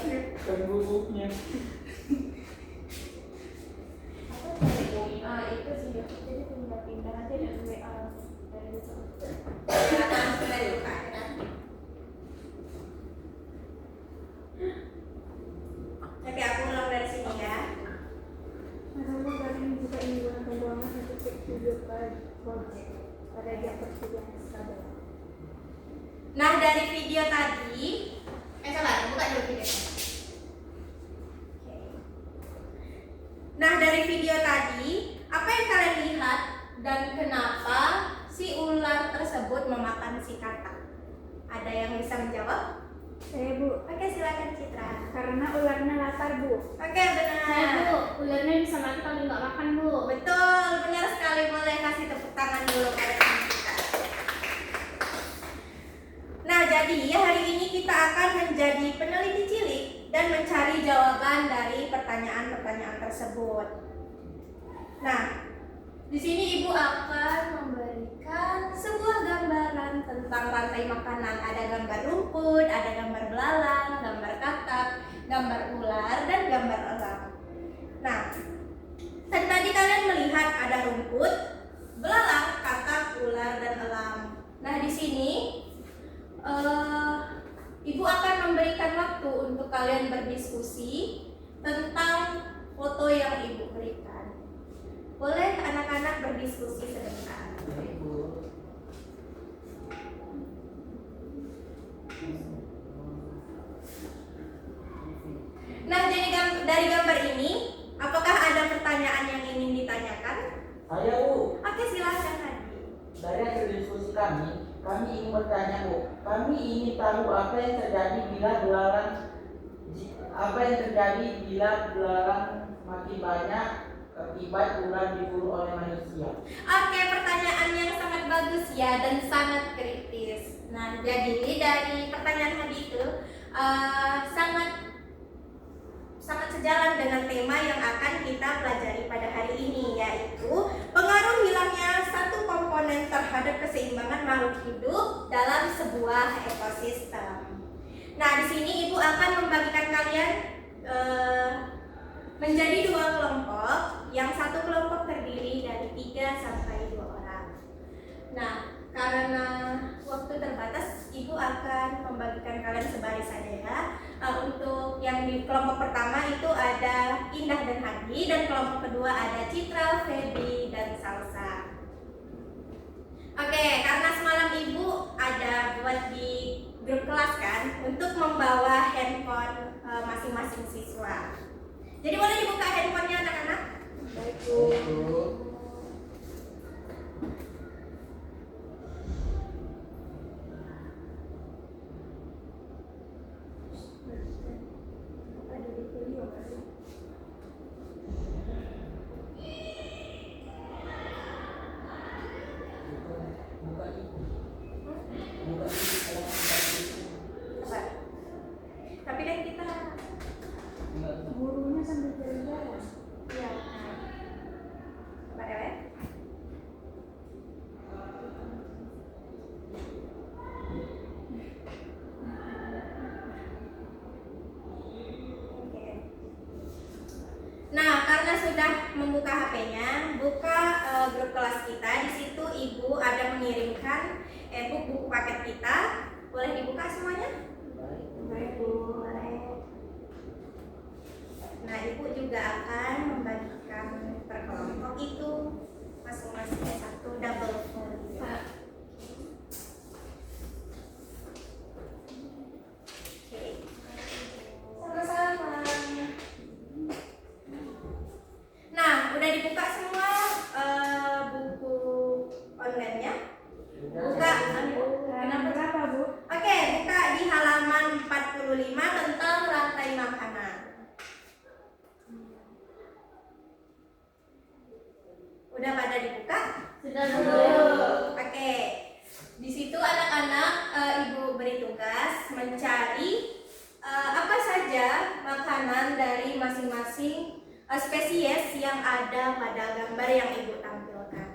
Kan bubuknya. Itu sih, jadi pindah-pindah aja dari WA dari itu. Oke, aku ulang dari sini ya. Aku kalian juga ini gunakan ruangan untuk video project pada dia persetujuan SKB. Nah, dari video tadi, salah, buka dulu videonya. Oke. Nah, dari video tadi, apa yang kalian lihat dan kenapa si ular tersebut memakan si katak? Ada yang bisa menjawab? Saya Bu, Oke, silakan Citra. karena ularnya lapar Bu. Oke, benar. Saya Bu, ularnya bisa mati kalau nggak makan Bu. Betul, benar sekali. Boleh kasih tepuk tangan dulu pada teman kita. Nah, jadi hari ini kita akan menjadi peneliti cilik dan mencari jawaban dari pertanyaan-pertanyaan tersebut. Nah, di sini Ibu akan memberikan sebuah gambaran tentang rantai makanan. Ada gambar rumput, ada gambar belalang, gambar katak, gambar ular, dan gambar elang. Nah, tadi kalian melihat ada rumput, belalang, katak, ular, dan elang. Nah, di sini Ibu akan memberikan waktu untuk kalian berdiskusi tentang foto yang Ibu berikan. Boleh anak-anak berdiskusi sebentar. Nah, jadi dari gambar ini, apakah ada pertanyaan yang ingin ditanyakan? Saya Bu, Oke, silahkan Hadi. dari hasil diskusi kami ingin bertanya Bu, kami ingin tahu apa yang terjadi bila belalang makin banyak akibat ular diburu oleh manusia. Oke, pertanyaan yang sangat bagus ya dan sangat kritis. Nah, jadi dari pertanyaan Hadi itu sangat sejalan dengan tema yang akan kita pelajari pada hari ini, yaitu pengaruh hilangnya satu komponen terhadap keseimbangan makhluk hidup dalam sebuah ekosistem. Nah, di sini Ibu akan membagikan kalian menjadi dua kelompok, yang satu kelompok terdiri dari 3 sampai 2 orang. Nah, karena waktu terbatas, Ibu akan membagikan kalian sebaris saja ya. Untuk yang di kelompok pertama itu ada Indah dan Hadi, dan kelompok kedua ada Citra, Feby, dan Salsa. Oke, karena semalam Ibu ada buat di grup kelas kan untuk membawa handphone masing-masing siswa. Jadi boleh dibuka handphonenya anak-anak? Baik Bu. Ada di video kan? Apa? Tapi kan kita Gurunya sambil jalan-jalan. ya. Coba ya. Oke. Nah, karena sudah membuka HP-nya, buka grup kelas kita. Di situ Ibu ada mengirimkan buku paket kita. Boleh dibuka semuanya? Baik Bu. Nah, Ibu juga akan membagikan per kelompok itu masing-masing satu double folio. Oke. Sama-sama. Nah, udah dibuka semua buku online-nya? Buka. Halaman berapa Bu? Oke, buka di halaman 45 tentang rantai makanan. Udah pada dibuka? Sudah Bu. Oke. Di situ anak-anak Ibu beri tugas mencari apa saja makanan dari masing-masing spesies yang ada pada gambar yang Ibu tampilkan.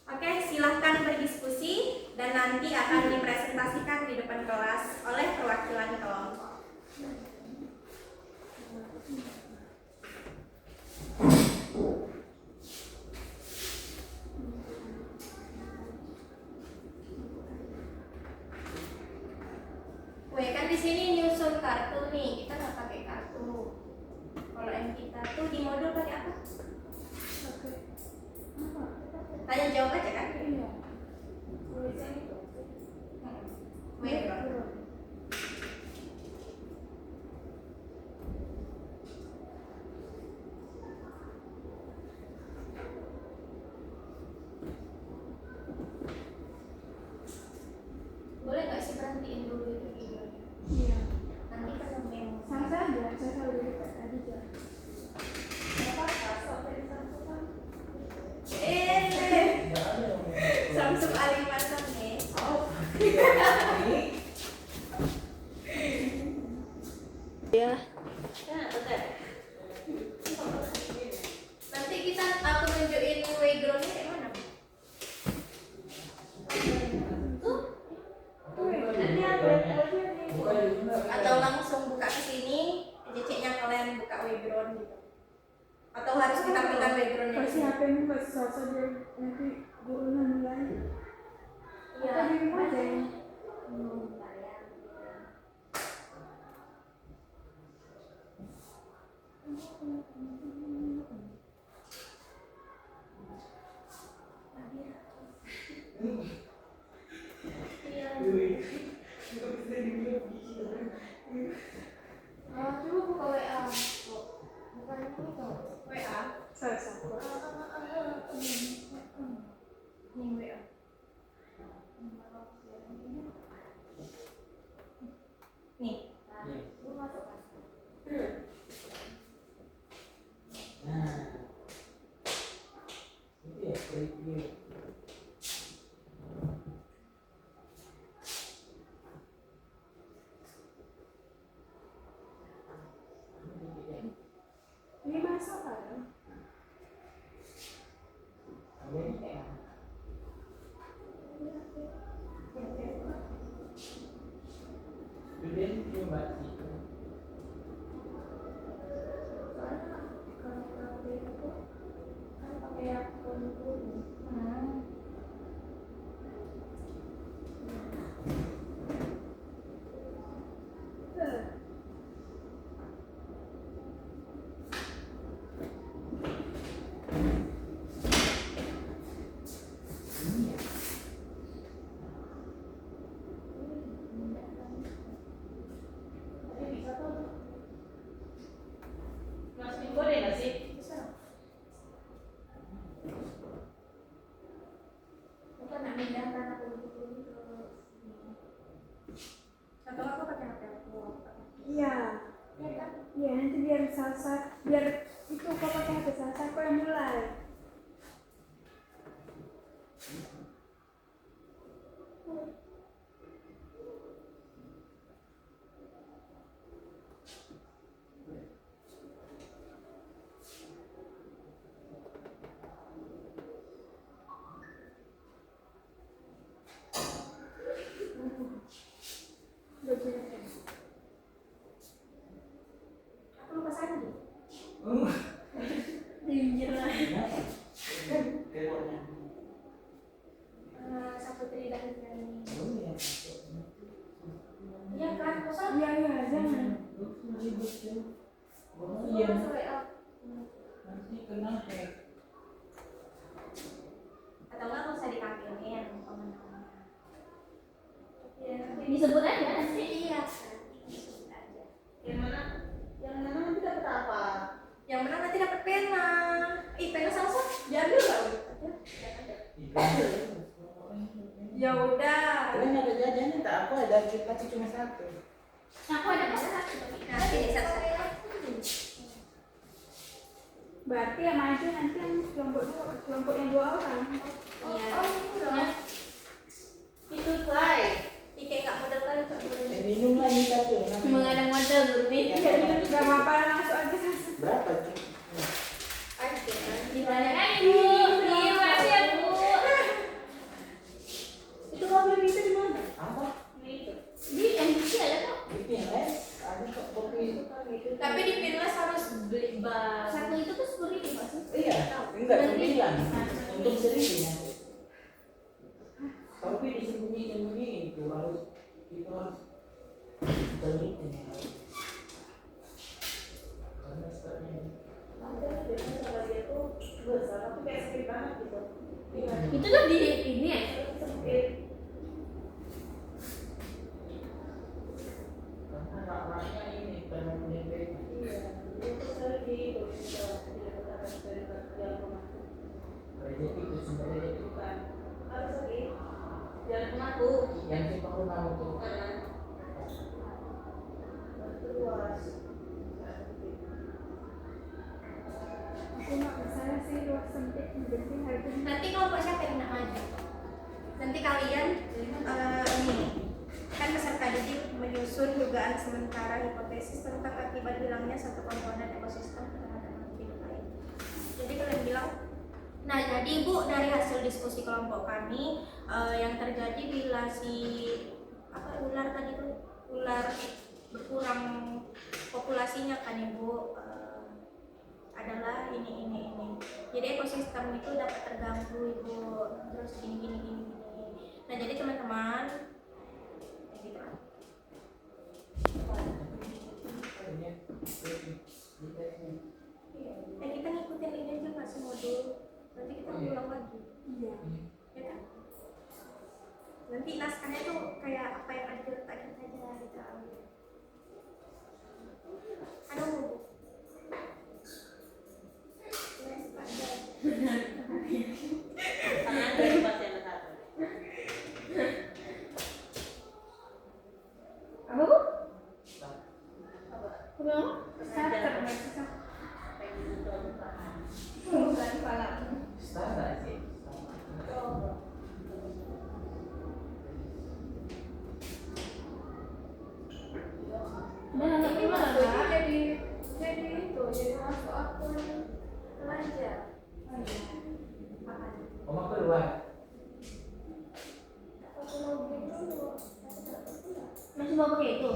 Oke, silahkan berdiskusi dan nanti akan dipresentasikan di depan kelas oleh perwakilan kelompok. Tanya jawab aja kan? Iya. Tulisan itu. Background. Boleh nggak sih berhentiin dulu itu videonya? Iya. Nanti kalau memo. Sama saja, saya selalu dekat tadi aja. Samsung A56 nih. Oh, Ya. Nah, betul. Nanti aku nunjukin backgroundnya kayak mana? Nanti atau langsung buka ke sini, ceceknya kalian buka background gitu. Atau harus ditampilkan backgroundnya? Kasih HP mu kasih salsa biar nanti gurunya mulai. Iya. Kita di rumah aja ya. Bentar ya. Coba buka WA. Bukan itu. WA. Salsa. Ini WA. Nih. Lu masuk kan? nah, itu ya preview. Ini masuk kan? Student coba situ. Mas, boleh nggak sih? Bukan nak mindahkan aku dulu ke sini. Atau aku pakai HP aku. Iya. Ya kan? Iya, nanti biar salsa, biar itu kau pakai HP salsa, kau yang mulai. Aku lupa sandi. Kenapa? Kayaknya. Saputri dan Nani. Oh iya. Iya kan? Masa? Iya, iya, jangan. Oh Aku iya. masuk WA. Nanti kena hack. Atau nggak usah ditampilin komen-komennya. Disebut aja nanti. Iya, nanti disebut aja. Yang mana? Yang mana nanti dapat apa? Yang menang nanti dapat pena. Pena salsa diambil nggak? Ya udah. Kalian ada jajannya tak? Aku ada pasti cuma satu. Aku ada pas satu. Nanti deh satu. Berarti yang maju nanti yang kelompok yang 2 orang. Iya. Itu play. Ike nggak modal kali nggak modal. Minum lagi satu. Mengada model Gurbi. Gak apa-apa, langsung aja salsa. Berapa sih? Oke. Ditanya kan ibu. Terima kasih ya bu. Itu kamu beli bisa di mana? Apa? Di MBC ada kok. Itu yang lain? Ada kok kopi. Tapi di Pinlas harus beli bar. Satu itu tuh 10.000 masuk. Iya, enggak 9 untuk 1.000 nanti. Tapi disembunyi itu harus teliti ya. Karena sekarang Ada biasanya sama dia tuh besar, tapi kayak sakit banget gitu. Iya. Itu tuh di ini ya. Karena rak-raknya ini karena menyempit. Rezeki itu sumber rezeki kan. Yang simpang rumah itu. Aku nggak masalah sih ruang sempit, yang penting harganya. Nanti kelompok siapa yang nak maju? Nanti kalian ini kan peserta didik menyusun dugaan sementara hipotesis tentang akibat hilangnya satu komponen ekosistem terhadap makhluk hidup lain. Jadi kalian bilang, nah jadi Bu dari hasil diskusi kelompok kami yang terjadi bila si ular tadi tuh ular berkurang populasinya kan Ibu adalah ini. Jadi ekosistem itu dapat terganggu Ibu, terus gini. Nah jadi teman-teman gitu. Kita ngikutin ini aja nggak sih modul, nanti kita ulang lagi. Iya. Ya kan? Nanti naskahnya tuh kayak apa yang ada diletakin aja gitu. Ada Bu? Apa Bu? Apa? Starter maksudnya. Bukan kepala. Setara sih. Nah, Ini tapi masuk malah jadi itu jadi masuk akun pelajar. Oma keluar. Aku login dulu. Masih mau pakai itu?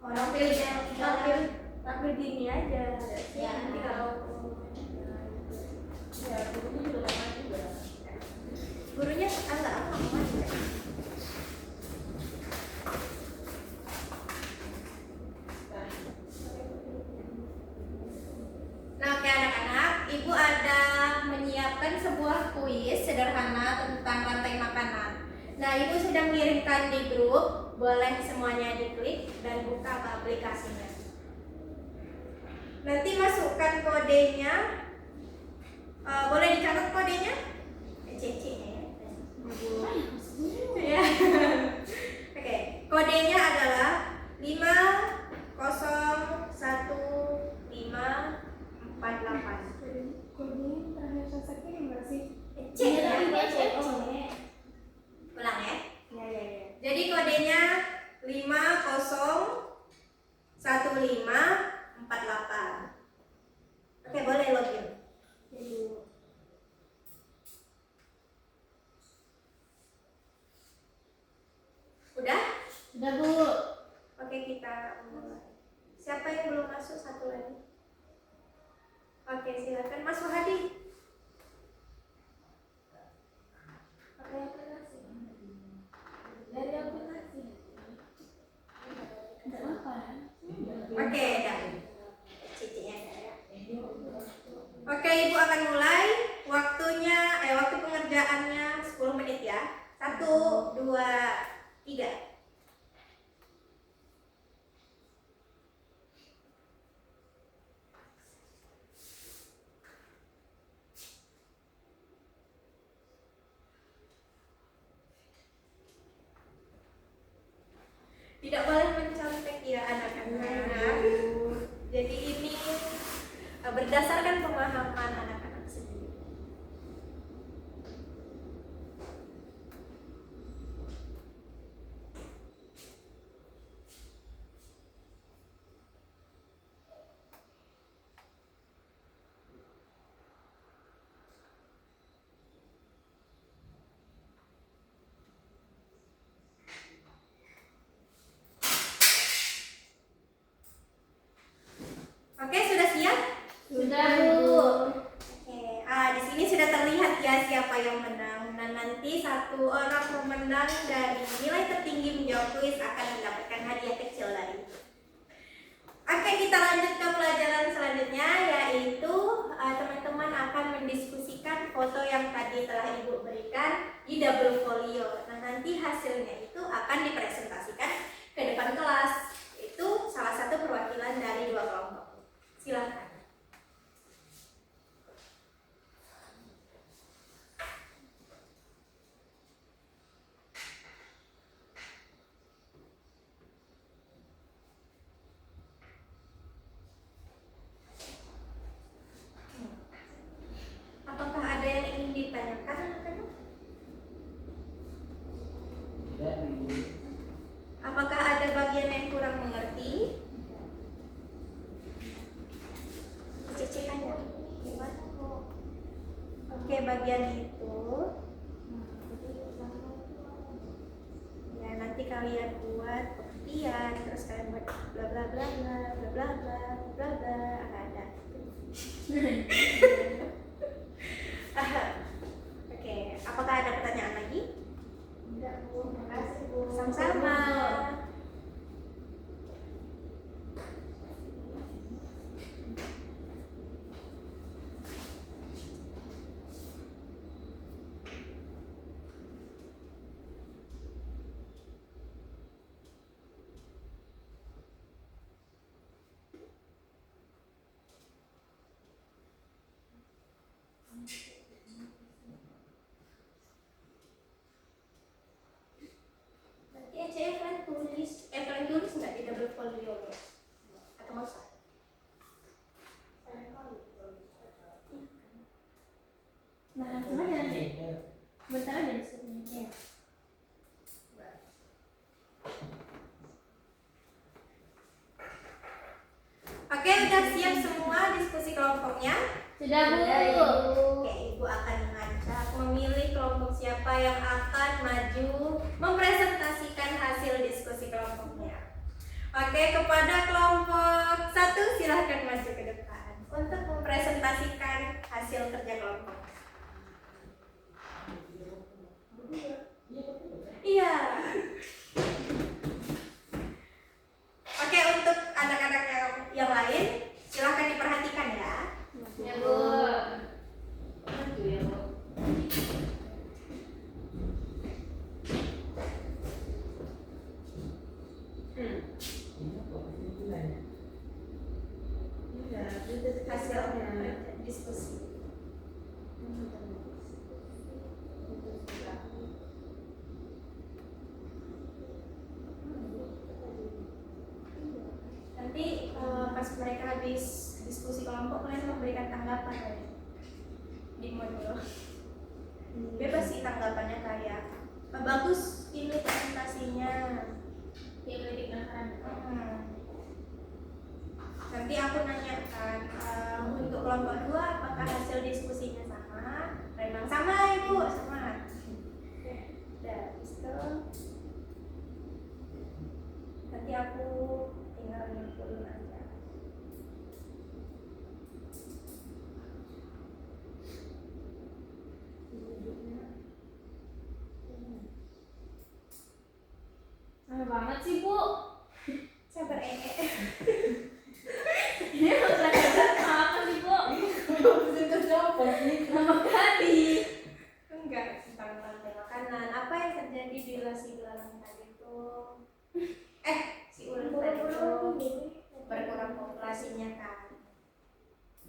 Orang pilih tampil gini aja. Ya nanti kalau gurunya agak apa aja. Nah, oke anak-anak, Ibu ada menyiapkan sebuah kuis sederhana tentang rantai makanan. Nah, Ibu sudah mengirimkan di grup, boleh semuanya diklik dan buka aplikasinya. Nanti masukkan kodenya, boleh dicatat kodenya? CC ya. Ya. Oke, kodenya adalah 501548. Kodenya terakhir saya kirim nggak sih? Cek ya, Cek. ulang ya. Ya. Jadi kodenya 501548. Oke, boleh login. Udah? Udah Bu. Oke, kita mulai. Siapa yang belum masuk? Satu lagi. Oke, silakan Mas Wahadi. Oke, aplikasi. Dari aplikasi. Nggak apa. Oke, dah. Cicinya ada ya. Oke, Ibu akan mulai. Waktu pengerjaannya 10 menit ya. 1, 2, 3. Tidak boleh mencontek ya anak-anak. Jadi ini berdasarkan pemahaman anak-anak sendiri. Oke, sudah siap? Sudah Bu. Oke, di sini sudah terlihat ya siapa yang menang. Nah, nanti satu orang pemenang dari nilai tertinggi menjawab kuis akan mendapatkan hadiah kecil dari. Oke, kita lanjut ke pelajaran selanjutnya, yaitu teman-teman akan mendiskusikan double folio. Nah, nanti hasilnya itu akan dipresentasikan ke depan kelas. Itu salah satu perwakilan dari 2 kelompok. Silakan. Apakah ada yang ingin ditanyakan anak-anak? Apakah ada bagian yang kurang mengerti? Cece tanya. Gimana kok? Oke, bagian itu. Ya, nanti kalian buat pengertian, terus kalian buat bla bla bla bla bla bla bla bla bla ada. Oke, apakah ada pertanyaan lagi? Enggak, Bu. Makasih, Bu. Sama-sama. Nanti aja kalian tulis nggak di double folio ya? Atau nggak usah? Nah, langsung aja nanti. Bentar aja di sini. Iya. Oke, udah siap semua diskusi kelompoknya? Sudah, Bu. Oke, Ibu akan mengajak memilih kelompok siapa yang akan maju mempresentasikan hasil diskusi kelompoknya. Oke, kepada kelompok 1 silahkan maju ke depan untuk mempresentasikan hasil kerja kelompok. Iya. Oke, untuk anak-anak yang lain silahkan diperhatikan ya. Ya, Bu. Hasil diskusi. Nanti pas mereka habis diskusi kelompok kalian memberikan tanggapan ya. Di modul. Bebas sih tanggapannya kayak bagus ini presentasinya. Ya, boleh digunakan. Nanti aku nanyakan untuk kelompok 2 apakah hasil diskusinya sama? Memang sama Ibu, sama. Udah, itu. Nanti aku tinggal ngumpulin aja. Lama banget sih, Bu. Sabar Ini masalah apa sih, Bu? Lama kali. Enggak, tentang rantai makanan. Apa yang terjadi bila si belalang tadi itu si ular tadi itu berkurang populasinya kan?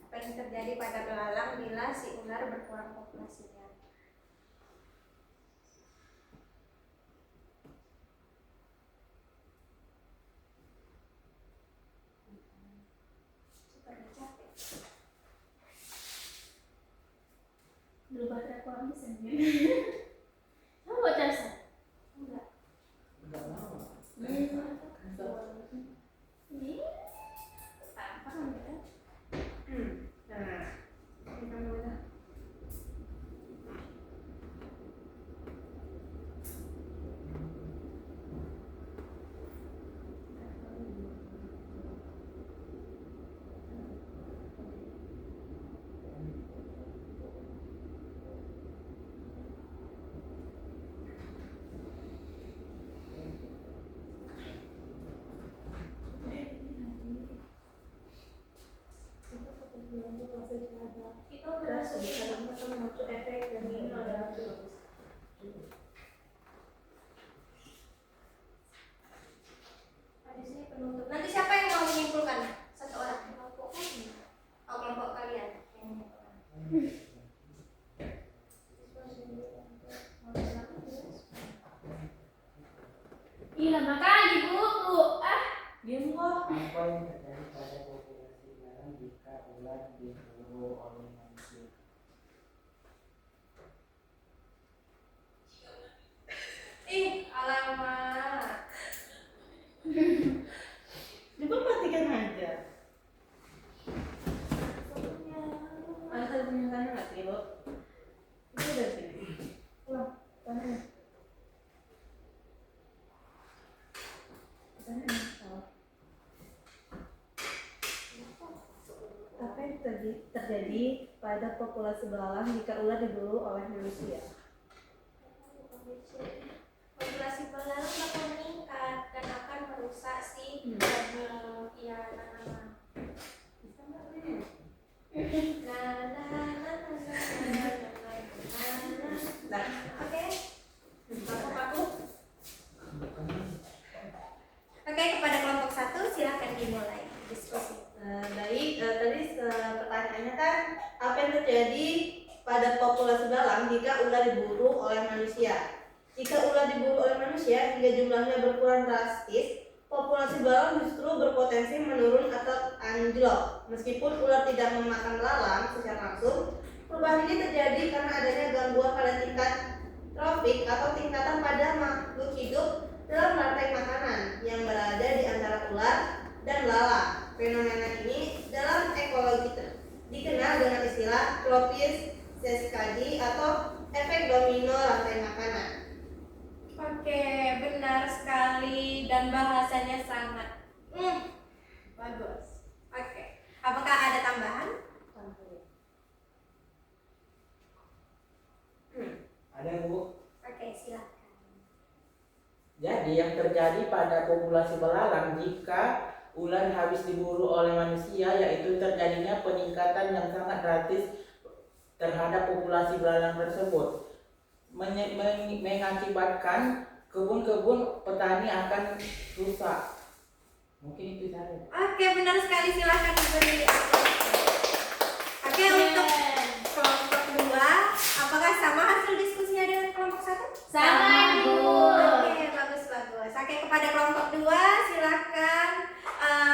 Apa yang terjadi pada belalang bila si ular berkurang populasinya? Super capek. Dulu baterai aku habis aja. Kamu buat casan? Enggak. Ini apa namanya? Nah, kita mulai. Itu udah sebisa masuk efek dan ini ada Ada sini penutup. Nanti siapa yang mau menyimpulkan? Satu orang. Oh, kelompok kalian yang menyimpulkan. Ih, lama kali buku. Diam kok. Apa yang terjadi pada populasi belalang jika ular diburu oleh manusia? Alamak. Coba matikan aja. Ada punya tanah nggak sih, Bu? Itu udah sini. Pulang, tanahnya. Apa yang terjadi pada populasi belalang jika ular diburu oleh manusia? Populasi belalang akan meningkat dan akan merusak si tanaman. Bisa nggak ini? Nah, Oke. Oke, kepada kelompok 1 silakan dimulai diskusi. Baik, tadi pertanyaannya kan apa yang terjadi pada populasi belalang jika ular diburu oleh manusia? Jika ular diburu oleh manusia hingga jumlahnya berkurang drastis, populasi belalang justru berpotensi menurun atau anjlok. Meskipun ular tidak memakan belalang secara langsung, perubahan ini terjadi karena adanya gangguan pada tingkat trofik atau tingkatan pada makhluk hidup dalam rantai makanan yang berada di antara ular dan belalang. Fenomena ini dalam ekologi dikenal dengan istilah tropis seskadi atau efek domino rantai makanan. Oke, benar sekali dan bahasanya sangat bagus. Oke, apakah ada tambahan? ada Bu. Oke, silakan. Jadi yang terjadi pada populasi belalang jika ular habis diburu oleh manusia yaitu terjadinya peningkatan yang sangat drastis terhadap populasi belalang tersebut, mengakibatkan kebun-kebun petani akan rusak. Mungkin itu saja. Oke, benar sekali, silakan diberi aplaus. Oke, untuk kelompok 2, apakah sama hasil diskusinya dengan kelompok 1? Sama, Ibu. Oke, bagus. Oke, kepada kelompok 2 silakan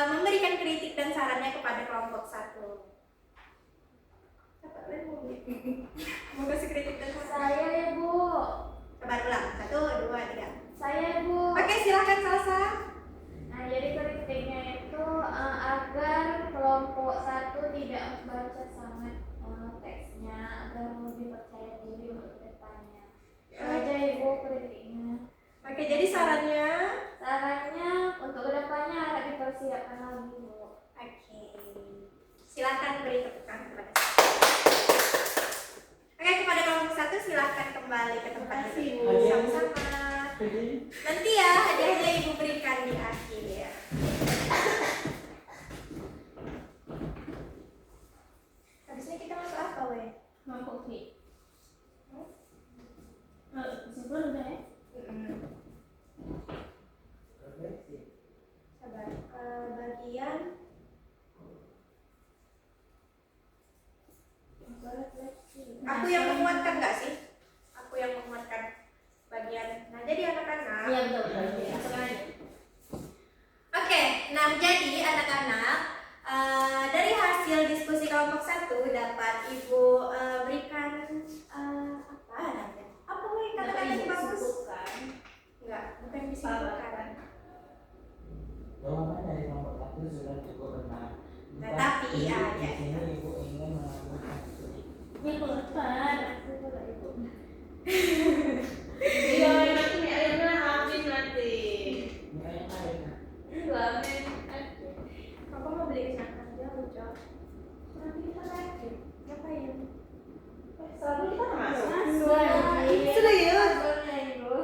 memberikan kritik dan sarannya kepada kelompok 1. Mau kasih kritik dan saran? Saya ya Bu. Coba ulang, 1, 2, 3. Saya Bu. Oke, silakan Salsa. Nah, jadi kritiknya itu agar kelompok 1 tidak membaca sangat teksnya agar lebih percaya diri untuk kedepannya. Itu aja Ibu kritiknya. Oke, jadi sarannya? Sarannya untuk kedepannya harus dipersiapkan lagi Bu. Oke, silakan beri tepukan kepada saya. Oke, kepada kelompok 1 silakan kembali ke tempat duduk. Sama-sama. Nanti ya hadiahnya Ibu berikan di akhir ya. Habisnya kita masuk apa weh? Mau kopi. Kesimpulan udah ya? Sabar. Bagian aku yang menguatkan nggak sih? Aku yang menguatkan bagian. Nah, jadi anak-anak. Iya, betul. Masuk aja. Oke, nah jadi anak-anak dari hasil diskusi kelompok 1 dapat Ibu berikan apa namanya? Apa weh kata-kata yang bagus? Enggak, bukan disimpulkan. Jawaban dari kelompok 1 sudah cukup benar. Nah, tapi di ya. sini Ibu ingin mengambil studi. Minggu depan. Iya, nanti mie ayamnya habis nanti. Ini ayam ada. Enggak, Aku mau beli kecamatan jauh, Cok. Nanti kita lagi. Ngapain? selalu kita masuk. Serius? Serius? Ibu.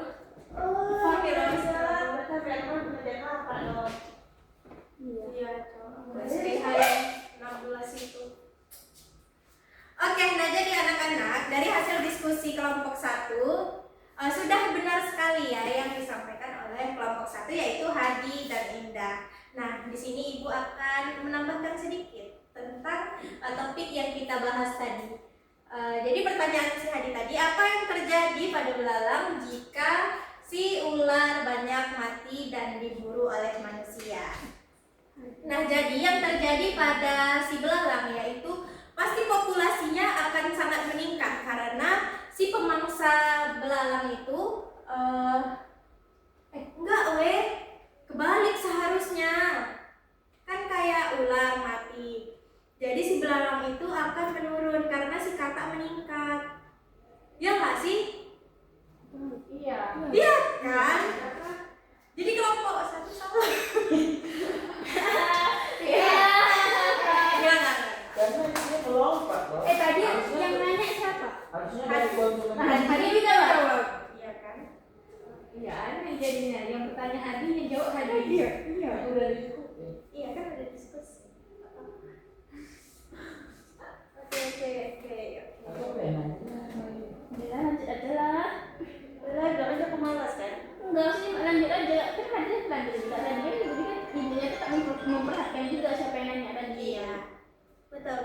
Oh, kira bisa. Tapi aku kan kerja apa dong? Iya, Cok. SPH yang 16 itu. Oke, nah jadi anak-anak dari hasil diskusi kelompok 1 Sudah benar sekali ya yang disampaikan oleh kelompok 1 yaitu Hadi dan Indah. Nah, di sini Ibu akan menambahkan sedikit tentang topik yang kita bahas tadi. Jadi pertanyaan si Hadi tadi, apa yang terjadi pada belalang jika si ular banyak mati dan diburu oleh manusia? Nah, jadi yang terjadi pada si belalang yaitu pasti populasinya akan sangat meningkat karena si pemangsa belalang itu kebalik seharusnya. Kan kayak ular mati. Jadi si belalang itu akan menurun karena si katak meningkat. Ya nggak sih? Iya. Iya kan? Jadi kelompok 1 salah. Iya. Ya nggak? Karena dia melompat loh. Tadi yang nanya siapa? Harusnya dari kelompok Hadi juga jawab. Iya kan? Iya, aneh jadinya. Yang bertanya Hadi, yang jawab Hadi. Iya. udah diskusi. Iya kan ada diskusi. Oke. Apa yang nanya? Udah lanjut aja lah. Udah bilang aja pemalas kan? Enggak sih, lanjut aja. Kan Hadi lanjut juga. Dan dia juga kan ibunya tuh tak memperhatikan juga siapa yang nanya tadi. Iya. Betul.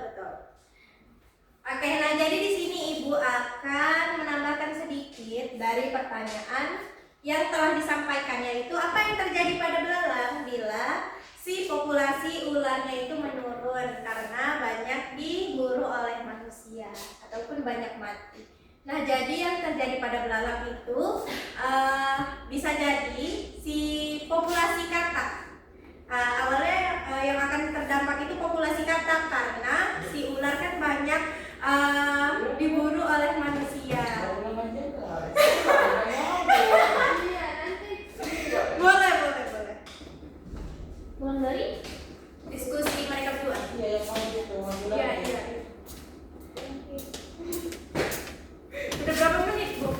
Oke, nah jadi di sini Ibu akan menambahkan sedikit dari pertanyaan yang telah disampaikan, yaitu apa yang terjadi pada belalang bila si populasi ularnya itu menurun karena banyak diburu oleh manusia ataupun banyak mati. Nah, jadi yang terjadi pada belalang itu bisa jadi si populasi katak. Awalnya yang akan terdampak itu populasi katak karena si ular kan banyak diburu oleh manusia. Iya, nanti. Boleh. Pulang dari? Diskusi mereka berdua. Iya, yang mau gitu, mau bilang. Iya. Udah berapa menit, Bu?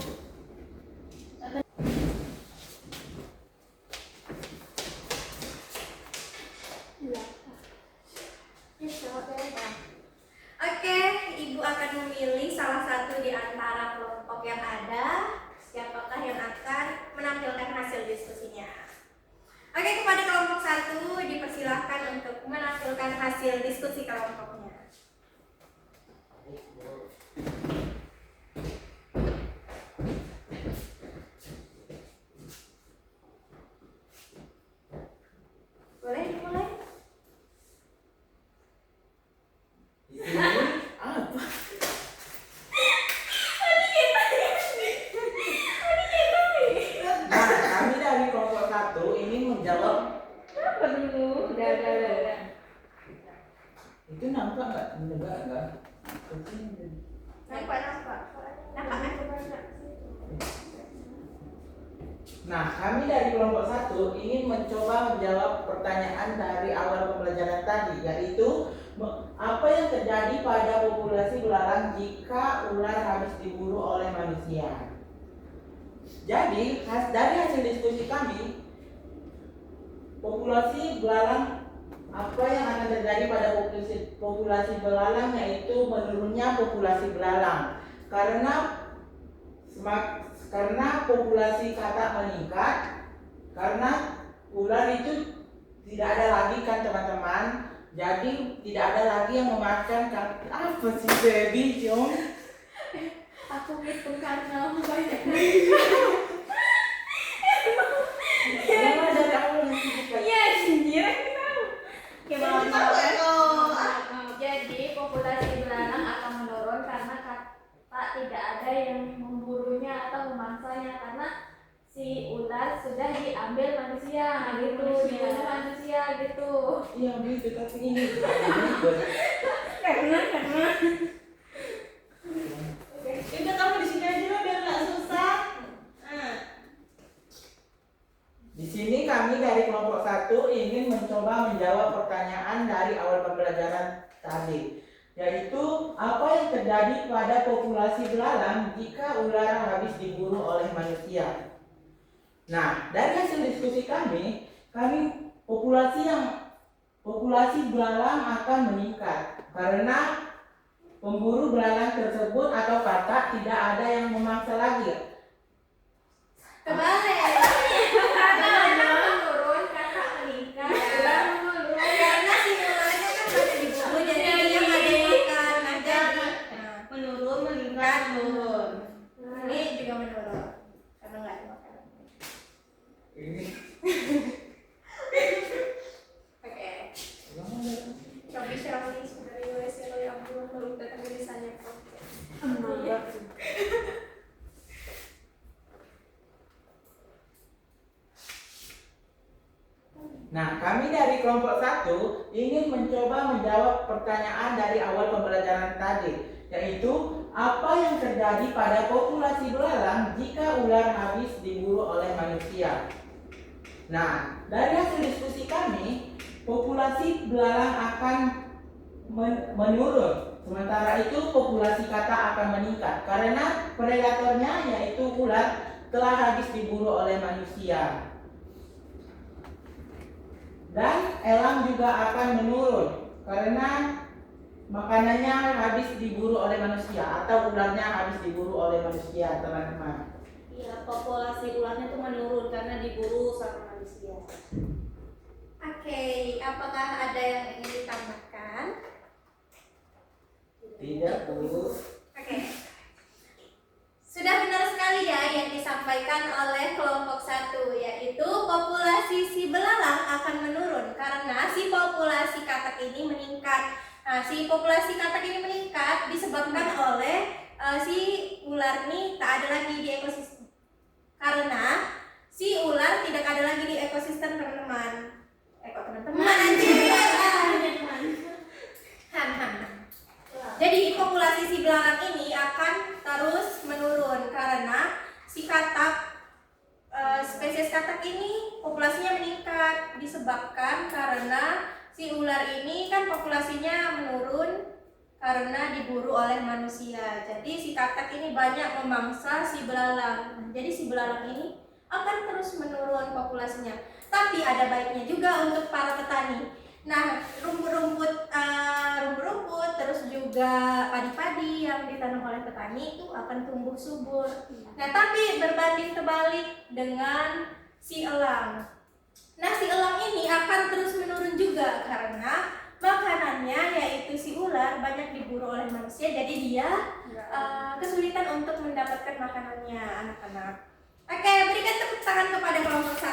Oke, Ibu akan memilih salah satu di antara kelompok yang ada. Siapakah yang akan menampilkan hasil diskusinya? Oke, kepada kelompok 1 dipersilahkan untuk menampilkan hasil diskusi kelompoknya. Boleh dimulai? Di sini apa? Nah, kami dari kelompok 1 ingin menjawab. Apa dulu? Udah. Itu nampak nggak? Enggak. Nampak kan? Nah, kami dari kelompok 1 ingin mencoba menjawab pertanyaan dari awal pembelajaran tadi, yaitu apa yang terjadi pada populasi belalang jika ular habis diburu oleh manusia. Jadi, dari hasil diskusi kami, populasi belalang, apa yang akan terjadi pada populasi belalang yaitu menurunnya populasi belalang karena populasi katak meningkat, karena ular itu tidak ada lagi kan teman-teman, jadi tidak ada lagi yang memakan apa sih baby Jom? Aku ngitung karena banyak. Memang dari awal nanti kita Iya, anjir. Gimana Jadi populasi belalang akan menurun karena katak tidak ada yang memburunya atau memangsanya karena si ular sudah diambil manusia gitu, diburu manusia gitu. iya begitu tapi ini Karena Udah kamu di sini aja lah biar nggak susah. Di sini kami dari kelompok 1 ingin mencoba menjawab pertanyaan dari awal pembelajaran tadi, yaitu apa yang terjadi pada populasi belalang jika ular habis diburu oleh manusia. Nah, dari hasil diskusi kami populasi belalang akan meningkat karena pemburu belalang tersebut atau katak tidak ada yang memangsa lagi. Nah, kami dari kelompok 1 ingin mencoba menjawab pertanyaan dari awal pembelajaran tadi, yaitu apa yang terjadi pada populasi belalang jika ular habis diburu oleh manusia. Nah, dari hasil diskusi kami, populasi belalang akan menurun, sementara itu populasi katak akan meningkat karena predatornya yaitu ular telah habis diburu oleh manusia. Dan elang juga akan menurun karena makanannya habis diburu oleh manusia atau ularnya habis diburu oleh manusia, teman-teman. Iya, populasi ularnya tuh menurun karena diburu sama manusia. Oke, apakah ada yang ingin ditambahkan? Tidak, Bu. Oke. Sudah benar sekali ya yang disampaikan oleh kelompok 1, yaitu populasi si belalang akan menurun karena si populasi katak ini meningkat. Nah, si populasi katak ini meningkat disebabkan oleh si ular ini tak ada lagi di ekosistem. Karena si ular tidak ada lagi di ekosistem, teman-teman. Jadi populasi si belalang ini akan terus menurun karena si katak, spesies katak ini populasinya meningkat disebabkan karena si ular ini kan populasinya menurun karena diburu oleh manusia. Jadi si katak ini banyak memangsa si belalang. Jadi si belalang ini akan terus menurun populasinya. Tapi ada baiknya juga untuk para petani. Nah, rumput-rumput terus juga padi-padi yang ditanam oleh petani itu akan tumbuh subur. Nah, tapi berbanding terbalik dengan si elang. Nah, si elang ini akan terus menurun juga karena makanannya yaitu si ular banyak diburu oleh manusia, jadi dia kesulitan untuk mendapatkan makanannya, anak-anak. Oke, berikan tepuk tangan kepada kelompok 1.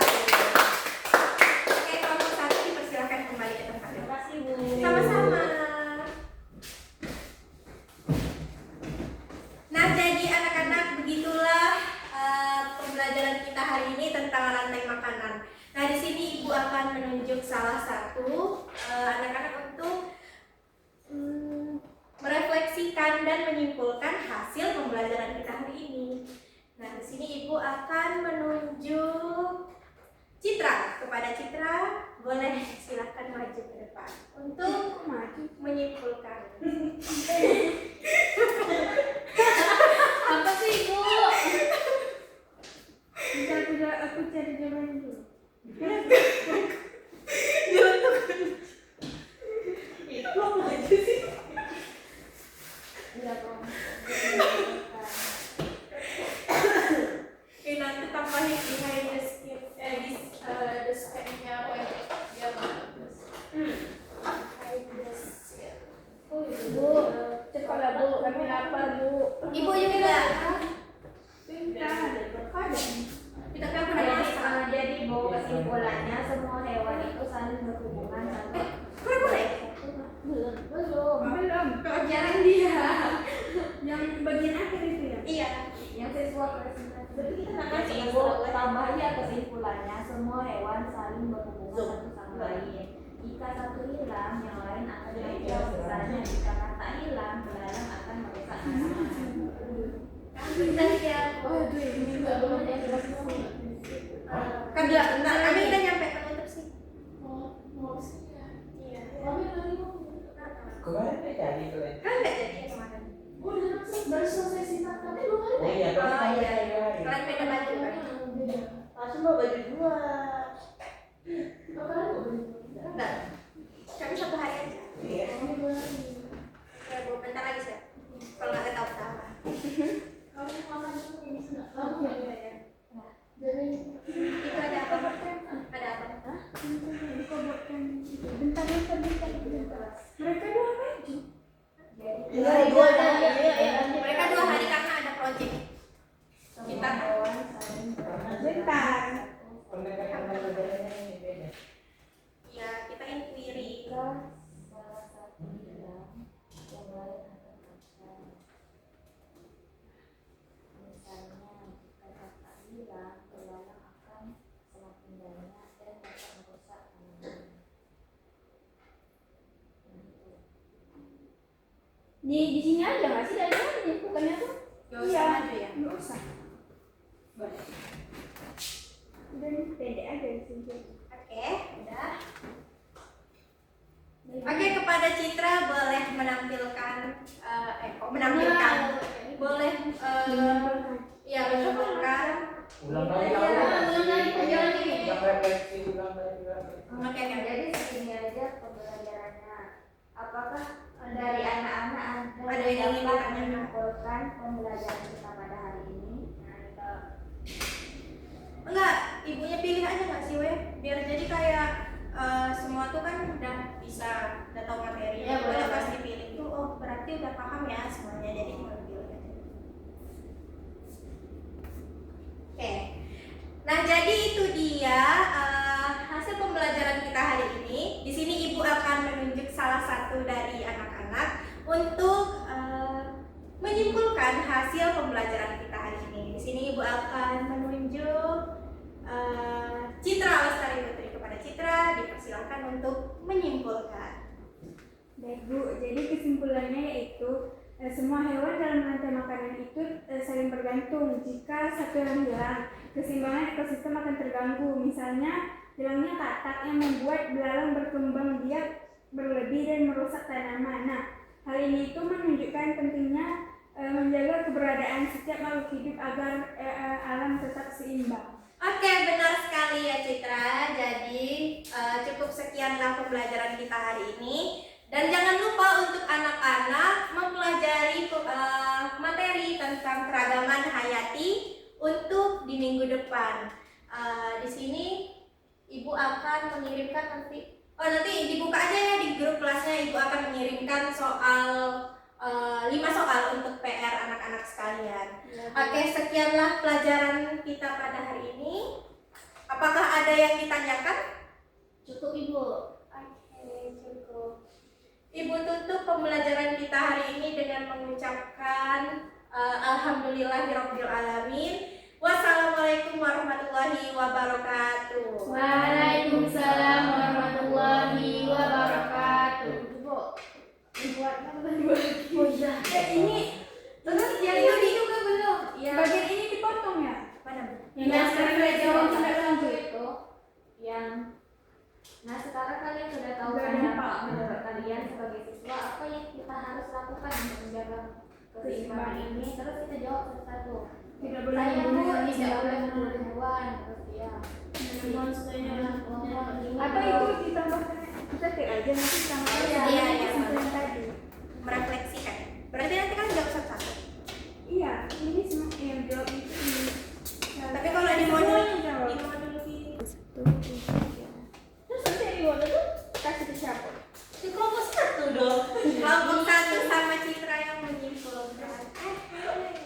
Oke, kelompok 1 dipersilakan kembali ke tempatnya. Terima kasih, Bu. Sama-sama. Nah, jadi anak-anak, begitulah pembelajaran kita hari ini tentang rantai makanan. Nah, di sini Ibu akan menunjuk salah satu anak-anak untuk merefleksikan dan menyimpulkan hasil pembelajaran kita hari ini. Nah, di sini Ibu akan menunjuk Citra. Kepada Citra, boleh silakan maju ke depan untuk menyimpulkan. Apa sih, Bu? Bentar, aku cari jawaban dulu. Oke, nanti tambahin behind the skin, the scan-nya apa ya? Biar bagus. Behind the scan. Bu, cepat Bu, kami lapar Bu. Ibu juga. Pintar. Kita kan pernah masak. Jadi Bu, kesimpulannya semua hewan itu saling berhubungan sama Boleh. Belum. Pelajaran dia. Yang bagian akhir itu ya? Iya. yang siswa presentasi. Berarti kita Jadi nangkep Ibu tambah ya kesimpulannya semua hewan saling berhubungan satu sama lain. Jika satu hilang, yang lain akan menjauh. Misalnya jika kata hilang, belalang akan merusak tanaman. Bentar ya. Waduh, ini nggak belum ada Kan enggak, kami udah nyampe penutup sih. Iya. Kemarin nggak jadi tuh ya? Kan enggak jadi ya kemarin. Baru selesai singkat tapi belum Oh iya, Oh kan iya, iya. Kalian beda baju kan? langsung bawa baju dua. Enggak. Kami satu hari aja. Iya. Ya, Bu, bentar lagi sih. Kalau nggak ketawa-ketawa. Itu ada apa? Ada apa? Bentar. Mereka dua baju. Iya, dua aja. Mereka 2 hari karena ada project. Kita Bentar. Pendekatan pembelajarannya ini beda. ya kita inquiry. salah satu hilang, yang lain akan merusak. Misalnya jika kata hilang, belalang akan semakin banyak dan dapat merusak tanaman. Di sini aja nggak sih dari mana bukannya tuh? Gak usah maju ya. Nggak usah. Boleh. Udah nih, pendek aja di sini. Oke, udah. Oke, kepada Citra boleh menampilkan kok menampilkan. Boleh ya menyimpulkan. Ulang lagi Iya, ulang iya, lagi. iya. Yang refleksi ulang lagi. Oke, oke. Jadi segini aja pembelajarannya. Apakah dari anak-anak Ada yang ingin dapat ditanyakan? menyimpulkan pembelajaran kita pada hari ini? Enggak, ibunya pilih aja nggak sih, Weh? Biar jadi kayak semua tuh kan udah bisa, udah tahu materi. Iya, boleh. Boleh pas dipilih tuh, oh berarti udah paham ya semuanya, jadi tinggal pilih aja. Oke. Nah, jadi itu dia hasil pembelajaran kita hari ini. Di sini ibu akan menunjuk salah satu dari anak-anak untuk menyimpulkan hasil pembelajaran kita hari ini. Di sini ibu akan menunjuk Citra Lestari Putri. Kepada Citra dipersilakan untuk menyimpulkan. Baik Bu, jadi kesimpulannya yaitu semua hewan dalam rantai makanan itu saling bergantung. Jika satu yang hilang, keseimbangan ekosistem akan terganggu. Misalnya, hilangnya katak yang membuat belalang berkembang biak berlebih dan merusak tanaman. Nah, hal ini itu menunjukkan pentingnya menjaga keberadaan setiap makhluk hidup agar alam tetap seimbang. Oke, benar sekali ya Citra. Jadi cukup sekianlah pembelajaran kita hari ini. Dan jangan lupa untuk anak-anak mempelajari materi tentang keragaman hayati untuk di minggu depan. Di sini ibu akan mengirimkan nanti dibuka aja ya di grup kelasnya. Ibu akan mengirimkan soal 5 soal untuk PR anak-anak sekalian. Oke, sekianlah pelajaran kita pada hari ini. Apakah ada yang ditanyakan? Cukup Ibu. Oke, cukup. Ibu tutup pembelajaran kita hari ini dengan mengucapkan alhamdulillahirabbil alamin. Wassalamualaikum warahmatullahi wabarakatuh. Waalaikumsalam warahmatullahi wabarakatuh. Ibu, buat apa tadi? Oh iya, ini Terus yang ini itu juga belum. Ya. Bagian ini dipotong ya? mana? Yang sekarang saya jawab tidak lanjut. itu yang. Nah, sekarang kalian sudah tahu Sudah kan ada, dampak Pak. menurut kalian sebagai siswa apa yang kita harus lakukan untuk menjaga keseimbangan ini. Terus kita jawab satu-satu. Tidak boleh Saya Bu, membunuh tidak hewan. boleh membunuh hewan. Terus ya. Apa itu ditambahkan? Kita tik aja nanti tambahkan Iya, yang iya. kesimpulan tadi. Merefleksikan. Berarti nanti kan jawab satu-satu. Iya, ini semua yang jawab itu ini. Tapi kalau di modul Semuanya jawab. di modul ini Terus nanti di waktu itu kasih ke siapa? Di kelompok satu dong. kelompok 1 sama Citra yang menyimpulkan.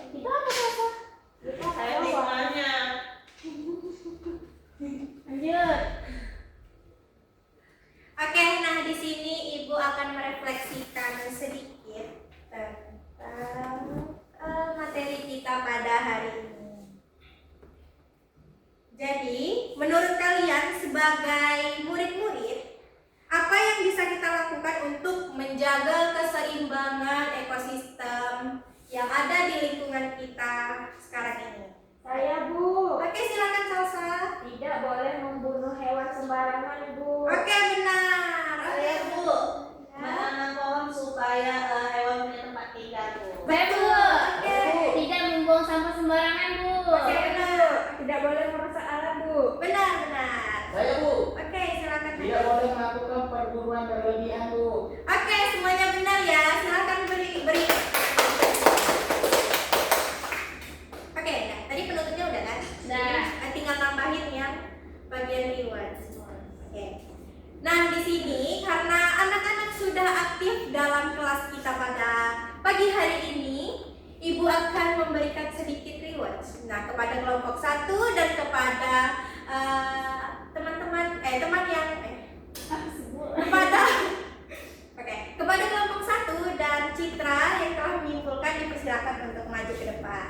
Kita apa? Saya lingkungannya. Lanjut. Oke, nah di sini Ibu akan merefleksikan sedikit tentang materi kita pada hari ini. Jadi, menurut kalian sebagai murid-murid, apa yang bisa kita lakukan untuk menjaga keseimbangan ekosistem yang ada di lingkungan kita sekarang ini? Saya Bu, Oke, silakan Salsa. tidak boleh membunuh hewan sembarangan Bu. Oke, benar. Saya Bu, menanam pohon supaya hewan punya tempat tinggal Bu. Betul. Oke. Tidak membuang sampah sembarangan, Bu. Oke, benar. Tidak boleh merusak alam, Bu. Benar, benar. Saya Bu, Oke, silakan. tidak boleh melakukan perburuan berlebihan Bu. Oke, semuanya benar ya. Silakan beri. Oke, nah tadi penutupnya udah kan? Udah. Tinggal tambahin yang bagian reward. Oke. Nah, di sini karena anak-anak sudah aktif dalam kelas kita pada pagi hari ini, Ibu akan memberikan sedikit reward. Nah, kepada kelompok 1 dan kepada teman yang kepada kelompok 1 dan Citra yang telah menyimpulkan dipersilakan untuk maju ke depan.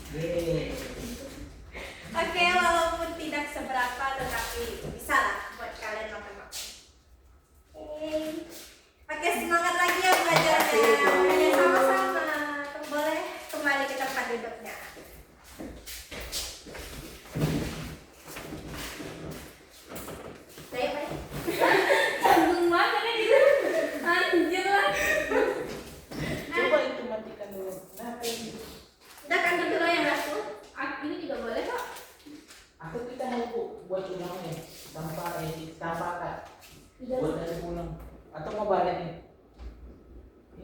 Gini. Oke, walaupun sepakat buat dari pulang atau mau balik nih?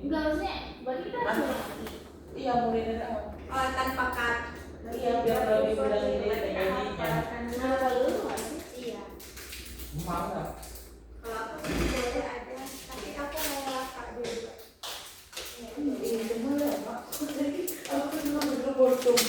Enggak, maksudnya berarti kita harus Mas- pulang lagi. Iya mulai dari awal. Oh, tanpa cut. Iya biar lebih mudah ini teknologinya. Nah, kalau dulu nggak sih? Iya. Mau nggak? Kalau aku sih boleh aja, tapi aku mau lakak dulu. Iya, cuma ya, Mak. Aku cuma dulu bocor.